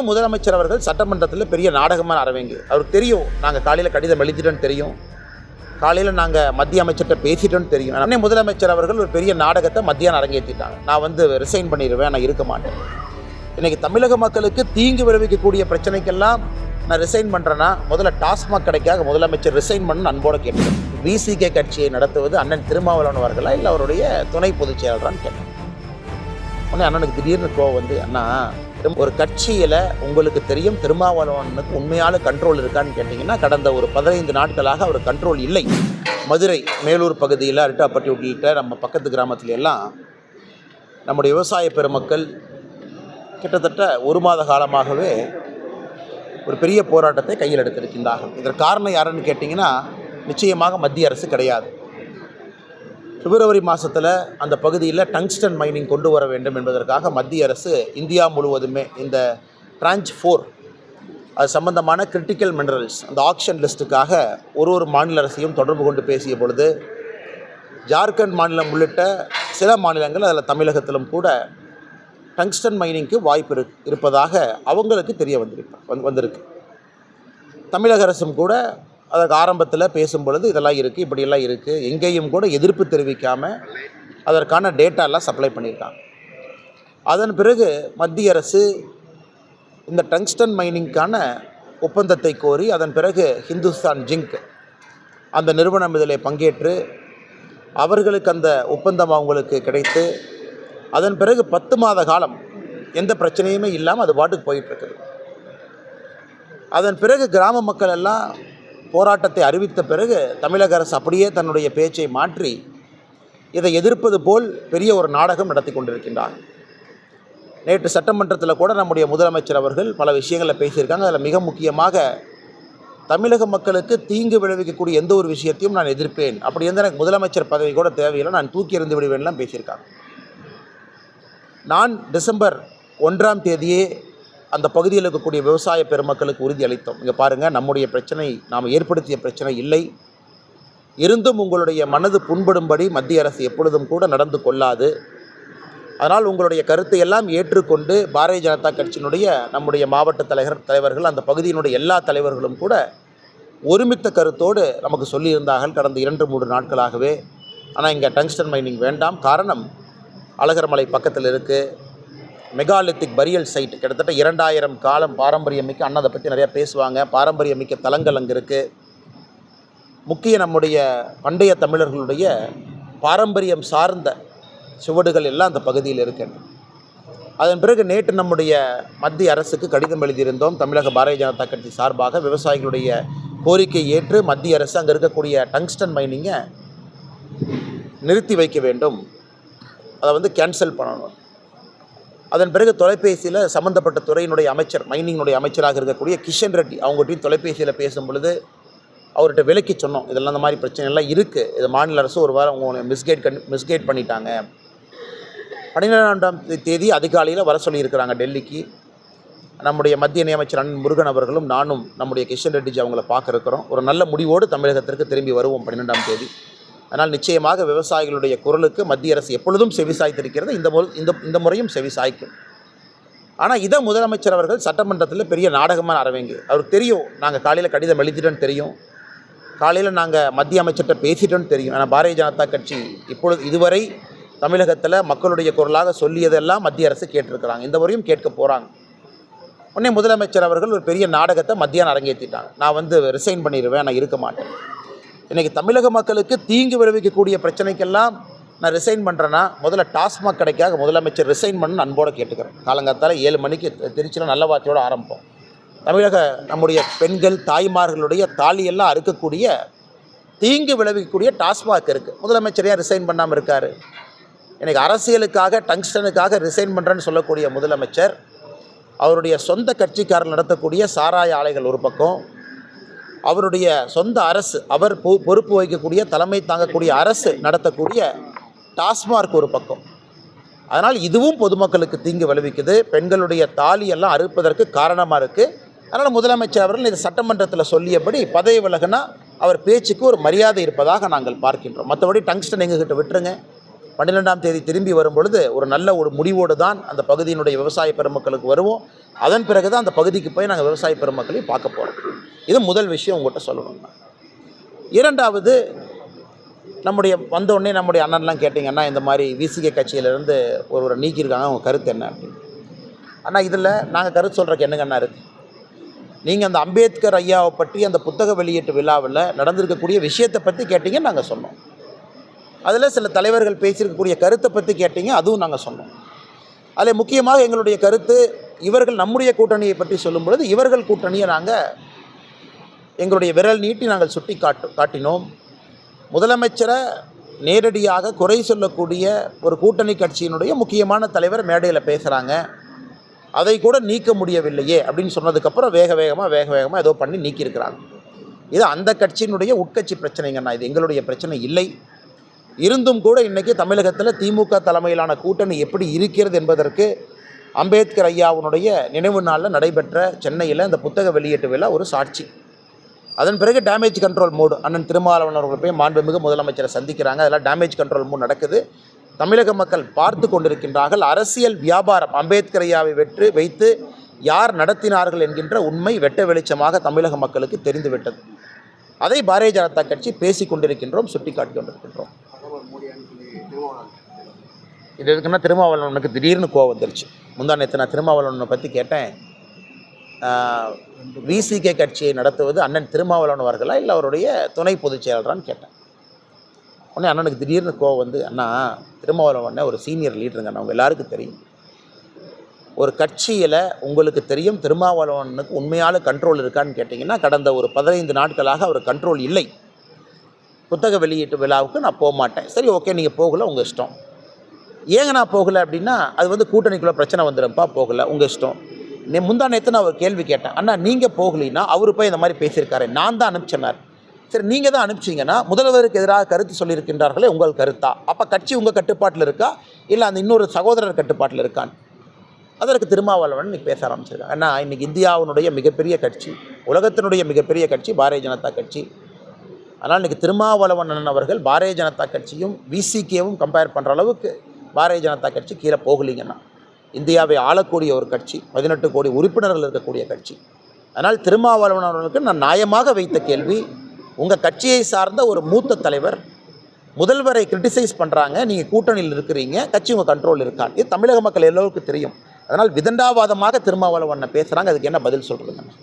இன்னும் முதலமைச்சர் அவர்கள் சட்டமன்றத்தில் பெரிய நாடகமான அரவேங்க. அவருக்கு தெரியும் நாங்கள் காலையில் கடிதம் எழுதிட்டோன்னு தெரியும், காலையில் நாங்கள் மத்திய அமைச்சர்கிட்ட பேசிட்டோன்னு தெரியும். அன்னை முதலமைச்சர் அவர்கள் ஒரு பெரிய நாடகத்தை மத்தியானம் அரங்கேற்றிட்டாங்க. நான் ரிசைன் பண்ணிடுவேன், நான் இருக்க மாட்டேன். இன்றைக்கி தமிழக மக்களுக்கு தீங்கு விளைவிக்கக்கூடிய பிரச்சனைக்கெல்லாம் நான் ரிசைன் பண்ணுறேன்னா முதல்ல டாஸ்மாக் கடைக்காக முதலமைச்சர் ரிசைன் பண்ணு அன்போடு கேட்டேன். விசிகே கட்சியை நடத்துவது அண்ணன் திருமாவளவன் அவர்களா இல்லை அவருடைய துணை பொதுச் செயலரான்னு கேட்டேன். உடனே அண்ணனுக்கு திடீர்னு கோவம் அண்ணா, ஒரு கட்சியில் உங்களுக்கு தெரியும் திருமாவளவனுக்கு உண்மையான கண்ட்ரோல் இருக்கான்னு கேட்டிங்கன்னா கடந்த ஒரு 15 நாட்களாக அவர் கண்ட்ரோல் இல்லை. மதுரை மேலூர் பகுதியில் அரிட்டாப்பட்டி உள்ளிட்ட நம்ம பக்கத்து கிராமத்துல எல்லாம் நம்முடைய விவசாய பெருமக்கள் கிட்டத்தட்ட 1 மாத காலமாகவே ஒரு பெரிய போராட்டத்தை கையில் எடுத்திருக்கின்றார்கள். இதற்கு காரணம் யாருன்னு கேட்டிங்கன்னா நிச்சயமாக மத்திய அரசு கிடையாது. பிப்ரவரி மாதத்தில் அந்த பகுதியில் டங்ஸ்டன் மைனிங் கொண்டு வர வேண்டும் என்பதற்காக மத்திய அரசு இந்தியா முழுவதுமே இந்த ட்ரான்ச் 4 அது சம்பந்தமான கிரிட்டிக்கல் மினரல்ஸ் அந்த ஆக்ஷன் லிஸ்ட்டுக்காக ஒரு மாநில அரசையும் தொடர்பு கொண்டு பேசிய பொழுது ஜார்க்கண்ட் மாநிலம் உள்ளிட்ட சில மாநிலங்கள் அதில் தமிழகத்திலும் கூட டங்ஸ்டன் மைனிங்க்கு வாய்ப்பு இருப்பதாக அவங்களுக்கு தெரிய வந்திருக்கு. தமிழக அரசும் கூட அதற்கு ஆரம்பத்தில் பேசும் பொழுது இதெல்லாம் இருக்குது, இப்படியெல்லாம் இருக்குது, எங்கேயும் கூட எதிர்ப்பு தெரிவிக்காமல் அதற்கான டேட்டாலாம் சப்ளை பண்ணியிருக்காங்க. அதன் பிறகு மத்திய அரசு இந்த டங்ஸ்டன் மைனிங்க்கான ஒப்பந்தத்தை கோரி அதன் பிறகு ஹிந்துஸ்தான் ஜிங்க் அந்த நிறுவனம் இதில் பங்கேற்று அவர்களுக்கு அந்த ஒப்பந்தம் அவங்களுக்கு கிடைத்து அதன் பிறகு 10 மாத காலம் எந்த பிரச்சனையுமே இல்லாமல் அது பாட்டுக்கு போயிட்டுருக்குது. அதன் பிறகு கிராம மக்கள் எல்லாம் போராட்டத்தை அறிவித்த பிறகு தமிழக அரசு அப்படியே தன்னுடைய பேச்சை மாற்றி இதை எதிர்ப்பது போல் பெரிய ஒரு நாடகம் நடத்தி கொண்டிருக்கின்றார். நேற்று சட்டமன்றத்தில் கூட நம்முடைய முதலமைச்சர் அவர்கள் பல விஷயங்களை பேசியிருக்காங்க. அதில் மிக முக்கியமாக தமிழக மக்களுக்கு தீங்கு விளைவிக்கக்கூடிய எந்த ஒரு விஷயத்தையும் நான் எதிர்ப்பேன், அப்படி எந்த எனக்கு முதலமைச்சர் பதவி கூட தேவையில்லை, நான் தூக்கி எறிந்து விடுவேன்லாம் பேசியிருக்காங்க. நான் டிசம்பர் 1ஆம் தேதியே அந்த பகுதியில் இருக்கக்கூடிய விவசாய பெருமக்களுக்கு உறுதி அளித்தோம். இங்கே பாருங்கள், நம்முடைய பிரச்சனை நாம் ஏற்படுத்திய பிரச்சனை இல்லை, இருந்தும் உங்களுடைய மனது புண்படும்படி மத்திய அரசு எப்பொழுதும் கூட நடந்து கொள்ளாது. அதனால் உங்களுடைய கருத்தை எல்லாம் ஏற்றுக்கொண்டு பாரதிய ஜனதா கட்சியினுடைய நம்முடைய மாவட்ட தலைவர்கள் அந்த பகுதியினுடைய எல்லா தலைவர்களும் கூட ஒருமித்த கருத்தோடு நமக்கு சொல்லியிருந்தார்கள் கடந்த 2-3 நாட்களாகவே. ஆனால் இங்கே டங்ஸ்டன் மைனிங் வேண்டாம், காரணம் அழகர்மலை பக்கத்தில் இருக்குது, மெகாலித்திக் பரியல் சைட் கிட்டத்தட்ட 2000 காலம் பாரம்பரியமிக்க, அண்ணா அதை பற்றி நிறையா பேசுவாங்க, பாரம்பரியமிக்க தலங்கள் அங்கே இருக்குது. முக்கிய நம்முடைய பண்டைய தமிழர்களுடைய பாரம்பரியம் சார்ந்த சுவடுகள் எல்லாம் அந்த பகுதியில் இருக்கின்றன. அதன் பிறகு நேற்று நம்முடைய மத்திய அரசுக்கு கடிதம் எழுதியிருந்தோம். தமிழக பாரதிய ஜனதா கட்சி சார்பாக விவசாயிகளுடைய கோரிக்கை ஏற்று மத்திய அரசு அங்கே இருக்கக்கூடிய டங்ஸ்டன் மைனிங்கை நிறுத்தி வைக்க வேண்டும், அதை கேன்சல் பண்ணணும். அதன் பிறகு தொலைபேசியில் சம்மந்தப்பட்ட துறையினுடைய அமைச்சர், மைனிங்கினுடைய அமைச்சராக இருக்கக்கூடிய கிஷன் ரெட்டி அவங்ககிட்டையும் தொலைபேசியில் பேசும் பொழுது அவர்கிட்ட விலக்கி சொன்னோம், இதெல்லாம் அந்த மாதிரி பிரச்சனைலாம் இருக்குது, இது மாநில அரசு ஒரு வாரம் உங்களை மிஸ்கைட் பண்ணிட்டாங்க. 12ஆம் தேதி அதிகாலையில் வர சொல்லியிருக்கிறாங்க டெல்லிக்கு. நம்முடைய மத்திய இணையமைச்சர் அண்ணன் முருகன் அவர்களும் நானும் நம்முடைய கிஷன் ரெட்டிஜி அவங்கள பார்க்க இருக்கிறோம். ஒரு நல்ல முடிவோடு தமிழகத்திற்கு திரும்பி வருவோம் 12ஆம் தேதி. அதனால் நிச்சயமாக விவசாயிகளுடைய குரலுக்கு மத்திய அரசு எப்பொழுதும் செவிசாய்த்திருக்கிறது, இந்த முறையும் செவிசாய்க்கும். ஆனால் இதை முதலமைச்சர் அவர்கள் சட்டமன்றத்தில் பெரிய நாடகமான அரவேங்க. அவருக்கு தெரியும் நாங்கள் காலையில் கடிதம் எழுதிட்டோன்னு தெரியும், காலையில் நாங்கள் மத்திய அமைச்சர்கிட்ட பேசிட்டோன்னு தெரியும். ஆனால் பாரதிய ஜனதா கட்சி இதுவரை தமிழகத்தில் மக்களுடைய குரலாக சொல்லியதெல்லாம் மத்திய அரசு கேட்டிருக்கிறாங்க, இந்த முறையும் கேட்க போகிறாங்க. உடனே முதலமைச்சர் அவர்கள் ஒரு பெரிய நாடகத்தை மத்தியானம் அரங்கேற்றிட்டாங்க. நான் ரிசைன் பண்ணிடுவேன், நான் இருக்க மாட்டேன். இன்றைக்கி தமிழக மக்களுக்கு தீங்கு விளைவிக்கக்கூடிய பிரச்சனைக்கெல்லாம் நான் ரிசைன் பண்ணுறேன்னா முதல்ல டாஸ்மாக் கடைக்காக முதலமைச்சர் ரிசைன் பண்ணு அன்போடு கேட்டுக்கிறேன். காலங்காத்தால் 7 மணிக்கு திருச்சியில் நல்ல வார்த்தையோடு ஆரம்பிப்போம். தமிழக நம்முடைய பெண்கள் தாய்மார்களுடைய தாலியெல்லாம் அறுக்கக்கூடிய தீங்கு விளைவிக்கக்கூடிய டாஸ்மாக் இருக்குது. முதலமைச்சர் ஏன் ரிசைன் பண்ணாமல் இருக்கார்? இன்றைக்கி அரசியலுக்காக டங்ஸ்டனுக்காக ரிசைன் பண்ணுறேன்னு சொல்லக்கூடிய முதலமைச்சர் அவருடைய சொந்த கட்சிக்காரர்கள் நடத்தக்கூடிய சாராய ஆலைகள் ஒரு பக்கம், அவருடைய சொந்த அரசு அவர் பொறுப்பு வகிக்கக்கூடிய தலைமை தாங்கக்கூடிய அரசு நடத்தக்கூடிய டாஸ்மார்க் ஒரு பக்கம். அதனால் இதுவும் பொதுமக்களுக்கு தீங்கு விளைவிக்குது, பெண்களுடைய தாலியெல்லாம் அறுப்பதற்கு காரணமாக இருக்குது. அதனால் முதலமைச்சர் அவர்கள் இது சட்டமன்றத்தில் சொல்லியபடி பதவி விலகுனா அவர் பேச்சுக்கு ஒரு மரியாதை இருப்பதாக நாங்கள் பார்க்கின்றோம். மற்றபடி டங்ஸ்டன் எங்ககிட்ட விட்டுருங்க, 12ஆம் தேதி திரும்பி வரும் பொழுது ஒரு நல்ல ஒரு முடிவோடு தான் அந்த பகுதியினுடைய விவசாய பெருமக்களுக்கு வருவோம். அதன் பிறகு தான் அந்த பகுதிக்கு போய் நாங்கள் விவசாய பெருமக்களையும் பார்க்க போகிறோம். இது முதல் விஷயம் உங்கள்கிட்ட சொல்லணும்னா. இரண்டாவது, நம்முடைய வந்தோடனே நம்முடைய அண்ணன்லாம் கேட்டிங்கன்னா, இந்த மாதிரி விசிகே கட்சியிலேருந்து ஒருவரை நீக்கியிருக்காங்க, அவங்க கருத்து என்ன அப்படின்னு. ஆனால் இதில் நாங்கள் கருத்து சொல்கிறக்கு என்னங்கண்ணா இருக்குது? நீங்கள் அந்த அம்பேத்கர் ஐயாவை பற்றி அந்த புத்தக வெளியீட்டு விழாவில் நடந்திருக்கக்கூடிய விஷயத்தை பற்றி கேட்டிங்க, நாங்கள் சொன்னோம். அதில் சில தலைவர்கள் பேசியிருக்கக்கூடிய கருத்தை பற்றி கேட்டிங்க, அதுவும் நாங்கள் சொன்னோம். அதில் முக்கியமாக எங்களுடைய கருத்து, இவர்கள் நம்முடைய கூட்டணியை பற்றி சொல்லும் பொழுது இவர்கள் கூட்டணியை நாங்கள் எங்களுடைய விரல் நீட்டி நாங்கள் சுட்டி காட்டினோம். முதலமைச்சரை நேரடியாக குறை சொல்லக்கூடிய ஒரு கூட்டணி கட்சியினுடைய முக்கியமான தலைவர் மேடையில் பேசுகிறாங்க, அதை கூட நீக்க முடியவில்லையே அப்படின்னு சொன்னதுக்கப்புறம் வேக வேகமாக ஏதோ பண்ணி நீக்கியிருக்கிறாங்க. இது அந்த கட்சியினுடைய உட்கட்சி பிரச்சனைங்கண்ணா, இது எங்களுடைய பிரச்சனை இல்லை. இருந்தும் கூட இன்றைக்கி தமிழகத்தில் திமுக தலைமையிலான கூட்டணி எப்படி இருக்கிறது என்பதற்கு அம்பேத்கர் ஐயாவுடைய நினைவு நாளில் நடைபெற்ற சென்னையில் இந்த புத்தக வெளியீட்டு விழா ஒரு சாட்சி. அதன் பிறகு டேமேஜ் கண்ட்ரோல் மோடு, அண்ணன் திருமாவளவன் அவர்கள் போய் மாண்புமிகு முதலமைச்சரை சந்திக்கிறாங்க. அதெல்லாம் டேமேஜ் கண்ட்ரோல் மோடு நடக்குது. தமிழக மக்கள் பார்த்து கொண்டிருக்கின்றார்கள். அரசியல் வியாபாரம் அம்பேத்கர் ஐயாவை வைத்து யார் நடத்தினார்கள் என்கின்ற உண்மை வெட்ட வெளிச்சமாக தமிழக மக்களுக்கு தெரிந்துவிட்டது. அதை பாரதிய ஜனதா கட்சி பேசி கொண்டிருக்கின்றோம், சுட்டி காட்டி கொண்டிருக்கின்றோம். இது எதுக்குன்னா, திருமாவளவனுக்கு திடீர்னு கோவம் வந்துருச்சு. முந்தா நேற்று நான் திருமாவளவனை பற்றி கேட்டேன், விசிகே கட்சியை நடத்துவது அண்ணன் திருமாவளவன் அவர்களா இல்லை அவருடைய துணை பொதுச் செயலரான்னு கேட்டேன். உடனே அண்ணனுக்கு திடீர்னு கோவம் வந்து, அண்ணா திருமாவளவன் ஒரு சீனியர் லீடருங்க, அவங்க எல்லாருக்கும் தெரியும். ஒரு கட்சியில் உங்களுக்கு தெரியும் திருமாவளவனுக்கு உண்மையான கண்ட்ரோல் இருக்கான்னு கேட்டிங்கன்னா, கடந்த ஒரு 15 நாட்களாக அவர் கண்ட்ரோல் இல்லை. புத்தக வெளியீட்டு விழாவுக்கு நான் போக மாட்டேன். சரி, ஓகே, நீங்கள் போகலை, உங்கள் இஷ்டம். ஏங்க நான் போகலை அப்படின்னா, அது வந்து கூட்டணிக்குள்ளே பிரச்சனை வந்துடும்ப்பா, போகலை, உங்கள் இஷ்டம். முந்தா நேற்று நான் ஒரு கேள்வி கேட்டேன், அண்ணா நீங்கள் போகலின்னா அவர் போய் இந்த மாதிரி பேசியிருக்காரு, நான் தான் அனுப்பிச்சேன்னார். சரி, நீங்கள் தான் அனுப்பிச்சிங்கன்னா முதல்வருக்கு எதிராக கருத்து சொல்லியிருக்கின்றார்களே, உங்கள் கருத்தா? அப்போ கட்சி உங்கள் கட்டுப்பாட்டில் இருக்கா இல்லை அந்த இன்னொரு சகோதரர் கட்டுப்பாட்டில் இருக்கான்னு அதற்கு திருமாவளவன் இன்றைக்கி பேச ஆரம்பிச்சிருக்காங்க. ஏன்னா இன்றைக்கி இந்தியாவினுடைய மிகப்பெரிய கட்சி, உலகத்தினுடைய மிகப்பெரிய கட்சி பாரதிய ஜனதா கட்சி. அதனால் இன்றைக்கி திருமாவளவன் அவர்கள் பாரதிய ஜனதா கட்சியும் விசிகேவும் கம்பேர் பண்ணுற அளவுக்கு பாரதிய ஜனதா கட்சி கீழே போகலிங்கன்னா, இந்தியாவை ஆளக்கூடிய ஒரு கட்சி, 18 கோடி உறுப்பினர்கள் இருக்கக்கூடிய கட்சி. அதனால் திருமாவளவன் அவர்களுக்கு நான் நியாயமாக வைத்த கேள்வி, உங்கள் கட்சியை சார்ந்த ஒரு மூத்த தலைவர் முதல்வரை கிரிட்டிசைஸ் பண்ணுறாங்க, நீங்கள் கூட்டணியில் இருக்கிறீங்க, கட்சி உங்கள் கண்ட்ரோல் இருக்கான்னு. இது தமிழக மக்கள் எல்லோருக்கும் தெரியும். அதனால் விதண்டாவாதமாக திருமாவளவன் பேசுகிறாங்க, அதுக்கு என்ன பதில் சொல்கிறதுங்க?